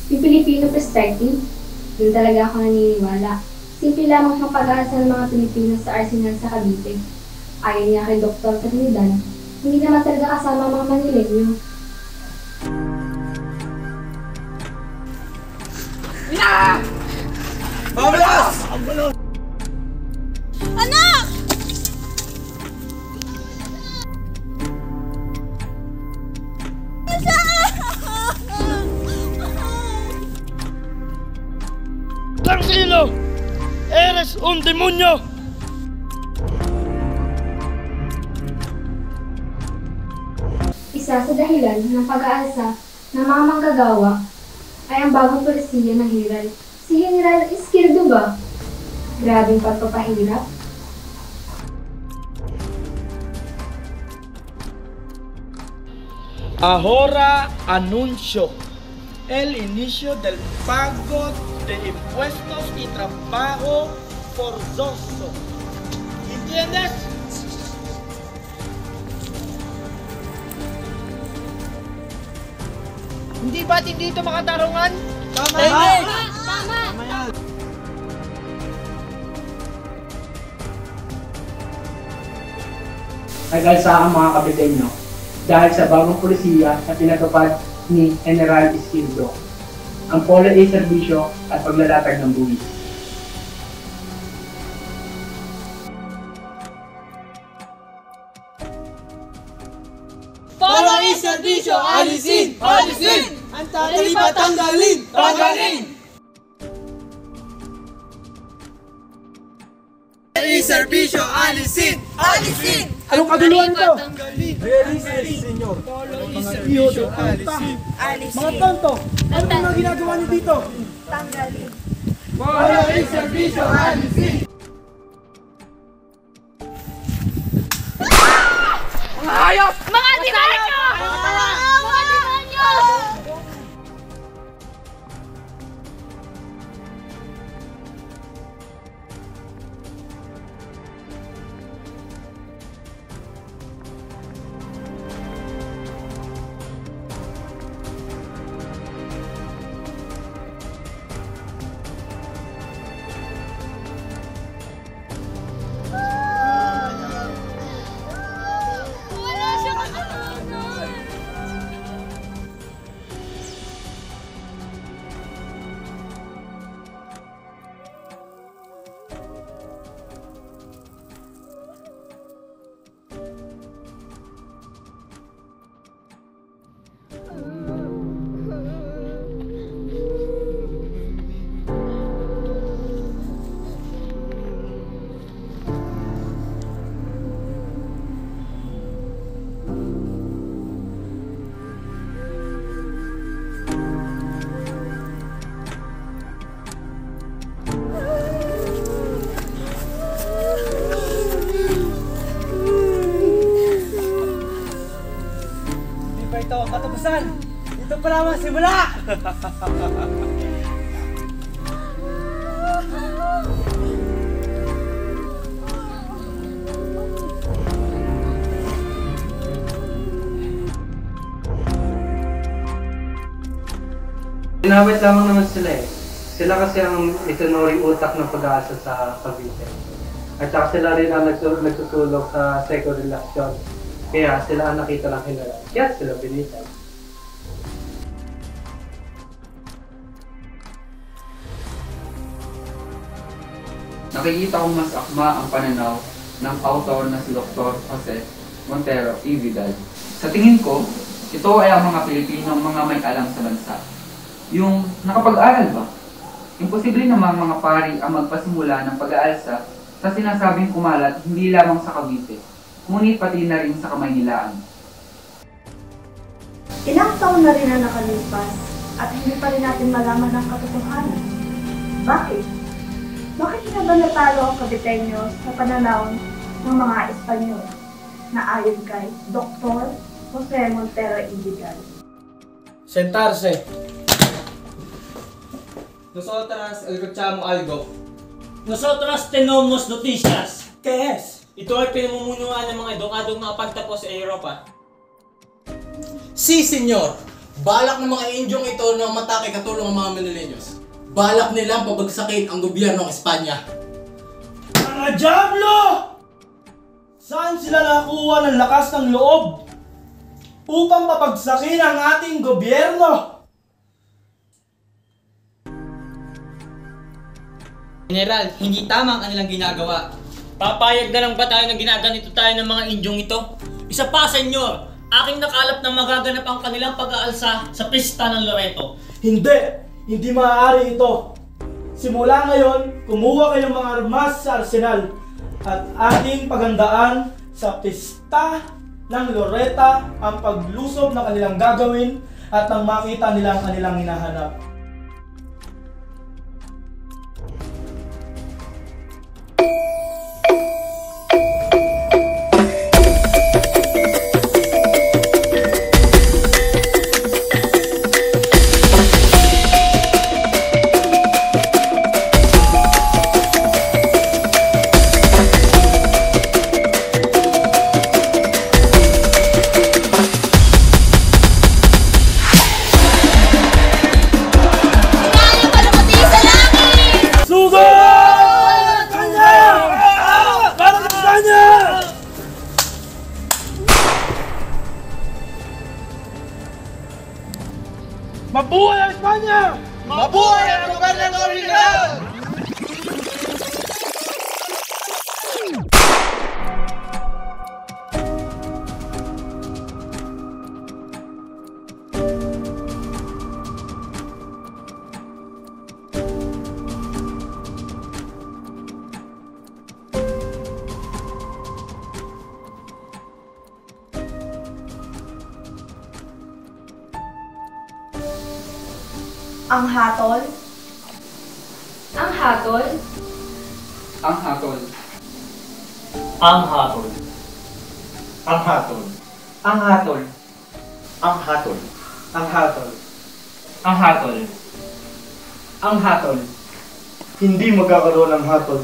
Yung Filipino perspective, dun talaga ako naniniwala. Simple lamang ang pag-aasa ng mga Pilipino sa arsenal sa Cavite. Ayon niya kay Dr. Trinidad, hindi naman talaga kasama ang mga Manileño. Mabalas! Anak! Tranquilo! Eres un demonyo! Isa sa dahilan ng pag-aalsa ng mga manggagawa ay ang bagong polisiya ng Hiral. Si General Izquierdo ba? Grabing pagpapahirap. Ahora anuncio el inicio del pago de impuestos y trabajo forzoso. ¿Entiendes? Hindi ba't hindi ito makatarungan? Tama! Tama! Yan! Nag-alsa ang mga Caviteño dahil sa bagong pulisiya na pinatupad ni General Izquierdo, ang polo ay serbisyo at paglalatag ng buwis. Polo y serbisyo, alisin! Alisin! Ang tatalipa, tanggalin! Tanggalin! Y serbisyo, alisin! Alisin! Anong kaguluhan ito? Realisin, senyor. Polo y serbisyo, alisin! Alisin! Mga tonto! Ano mga ginagawa niyo dito? Tanggalin. Polo y serbisyo, alisin! Mga demonyo! Mga demonyo! Wala siya kasalanan. Di ba ito ang katapusan? Ito pa lamang simula! Inawit lamang naman sila eh. Sila kasi ang itunuring utak ng pag-aasa sa Cavite. At saka sila rin ang nagsusulok sa second election. Kaya sila ang nakita ng General. Kaya sila pinitan. Nakikita kong mas akma ang pananaw ng author na si Dr. Jose Montero y Vidal. Sa tingin ko, ito ay ang mga Pilipinong mga may alam sa bansa. Yung nakapag-aral ba? Imposible namang mga pari ang magpasimula ng pag-aalsa sa sinasabing kumalat hindi lamang sa Cavite, ngunit pati na rin sa Kamaynilaan. Ilang taon na rin ang nakalipas at hindi pa rin natin malaman ang katotohanan. Bakit? Bakit nga ba natalo ang Caviteño sa pananaw ng mga Espanyol na ayon kay Dr. Jose Montero y Vidal? Sentarse. Nosotras escuchamos algo. Nosotros tenemos noticias. ¿Qué es? Ito ay pinamumunuan ng mga edukadong nakapagtapos sa Europa. Si, senyor. Balak ng mga Indyong ito na matake katulong ang mga Manileños. Balak nilang pabagsakin ang gobyerno ng Espanya. Mga Diablo! Saan sila nakuha ng lakas ng loob upang mapagsakin ang ating gobyerno? General, hindi tama ang kanilang ginagawa. Papayag na lang ba tayo na ginaganito tayo ng mga Indyong ito? Isa pa, senyor, aking nakalap na magaganap ang kanilang pag-aalsa sa pista ng Loreto. Hindi maaari ito. Simula ngayon, kumuha kayo ng mga armas sa arsenal at ating paghandaan sa pista ng Loreta ang paglusob na kanilang gagawin at nang makita nila ang kanilang hinahanap. Mabuhay ang Espanya! Mabuhay ang gobernador Vidal! Ang hatol? Ang hatol? Ang hatol. Ang hatol. Ang hatol. Ang hatol. Ang hatol. Ang hatol. Ang hatol. Ang hatol. Hindi magkakaroon ng hatol.